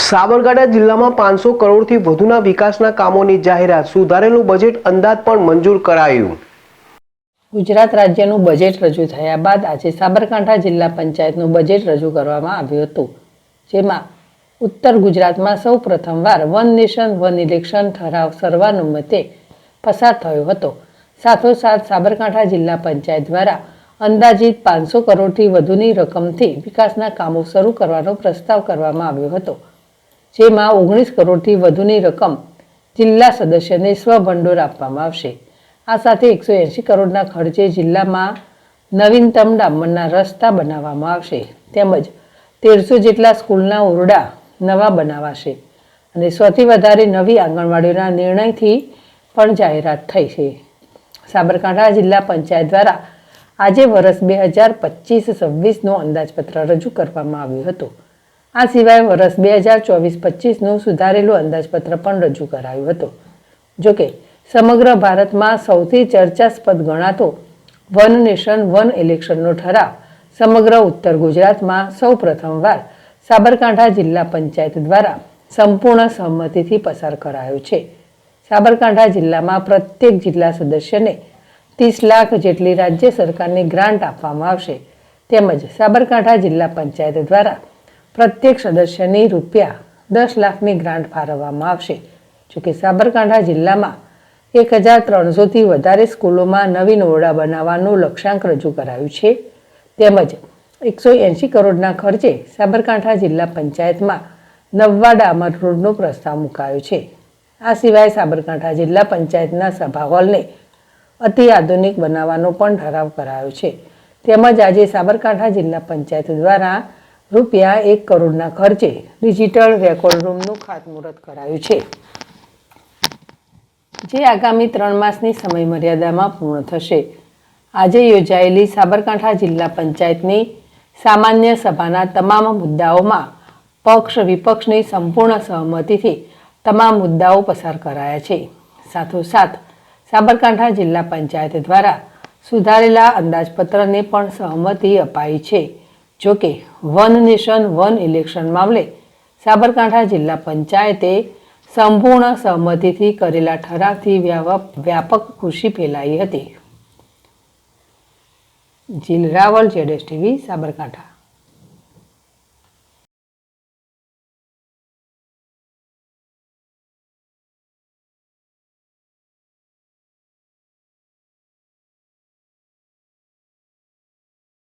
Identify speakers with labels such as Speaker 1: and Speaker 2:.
Speaker 1: સાબરકાંઠા જિલ્લામાં 500 કરોડથી વધુના વિકાસના કામોની જાહેરાત, સુધારેલું બજેટ અંદાજ પણ મંજૂર કરાયું।
Speaker 2: ગુજરાત રાજ્યનું બજેટ રજૂ થયા બાદ આજે સાબરકાંઠા જિલ્લા પંચાયતનું બજેટ રજૂ કરવામાં આવ્યું હતું, જેમાં ઉત્તર ગુજરાતમાં સૌ પ્રથમવાર વન નેશન વન ઇલેક્શન ઠરાવ સર્વાનુમતે પસાર થયો હતો। સાથોસાથ સાબરકાંઠા જિલ્લા પંચાયત દ્વારા અંદાજિત 500 કરોડથી વધુની રકમથી વિકાસના કામો શરૂ કરવાનો પ્રસ્તાવ કરવામાં આવ્યો હતો, જેમાં 19 કરોડથી વધુની રકમ જિલ્લા સદસ્યને સ્વભંડોળ આપવામાં આવશે। આ સાથે 180 કરોડના ખર્ચે જિલ્લામાં નવીનતમ ડામરના રસ્તા બનાવવામાં આવશે, તેમજ 1300 જેટલા સ્કૂલના ઓરડા નવા બનાવાશે અને સૌથી વધારે નવી આંગણવાડીઓના નિર્ણયથી પણ જાહેરાત થઈ છે। સાબરકાંઠા જિલ્લા પંચાયત દ્વારા આજે વર્ષ 2025-26નું અંદાજપત્ર રજૂ કરવામાં આવ્યું હતું। આ સિવાય વર્ષ 2024-25નું સુધારેલું અંદાજપત્ર પણ રજૂ કરાયું હતું। જોકે સમગ્ર ભારતમાં સૌથી ચર્ચાસ્પદ ગણાતો વન નેશન વન ઇલેક્શનનો ઠરાવ સમગ્ર ઉત્તર ગુજરાતમાં સૌ પ્રથમવાર સાબરકાંઠા જિલ્લા પંચાયત દ્વારા સંપૂર્ણ સહમતિથી પસાર કરાયો છે। સાબરકાંઠા જિલ્લામાં પ્રત્યેક જિલ્લા સદસ્યને 30 લાખ જેટલી રાજ્ય સરકારની ગ્રાન્ટ આપવામાં આવશે, તેમજ સાબરકાંઠા જિલ્લા પંચાયત દ્વારા પ્રત્યેક સદસ્યની ₹10 લાખની ગ્રાન્ટ ફાળવવામાં આવશે। જોકે સાબરકાંઠા જિલ્લામાં 1300થી વધારે સ્કૂલોમાં નવીન ઓરડા બનાવવાનું લક્ષ્યાંક રજૂ કરાયું છે, તેમજ 180 કરોડના ખર્ચે સાબરકાંઠા જિલ્લા પંચાયતમાં નવા ડામર રોડનો પ્રસ્તાવ મુકાયો છે। આ સિવાય સાબરકાંઠા જિલ્લા પંચાયતના સભા હોલને અતિ આધુનિક બનાવવાનો પણ ઠરાવ કરાયો છે, તેમજ આજે સાબરકાંઠા જિલ્લા પંચાયત દ્વારા ₹1 કરોડના ખર્ચે ડિજિટલ રેકોર્ડ રૂમનું ખાતમુહૂર્ત કરાયું છે, જે આગામી 3 માસની સમયમર્યાદામાં પૂર્ણ થશે। આજે યોજાયેલી સાબરકાંઠા જિલ્લા પંચાયતની સામાન્ય સભાના તમામ મુદ્દાઓમાં પક્ષ વિપક્ષની સંપૂર્ણ સહમતિથી તમામ મુદ્દાઓ પસાર કરાયા છે। સાથોસાથ સાબરકાંઠા જિલ્લા પંચાયત દ્વારા સુધારેલા અંદાજપત્રને પણ સહમતિ અપાઈ છે। જોકે વન નેશન વન ઇલેક્શન મામલે સાબરકાંઠા જિલ્લા પંચાયતે સંપૂર્ણ સહમતિથી કરેલા ઠરાવથી વ્યાપક ખુશી ફેલાઈ હતી। જીલ રાવલ, ZSTV, સાબરકાંઠા।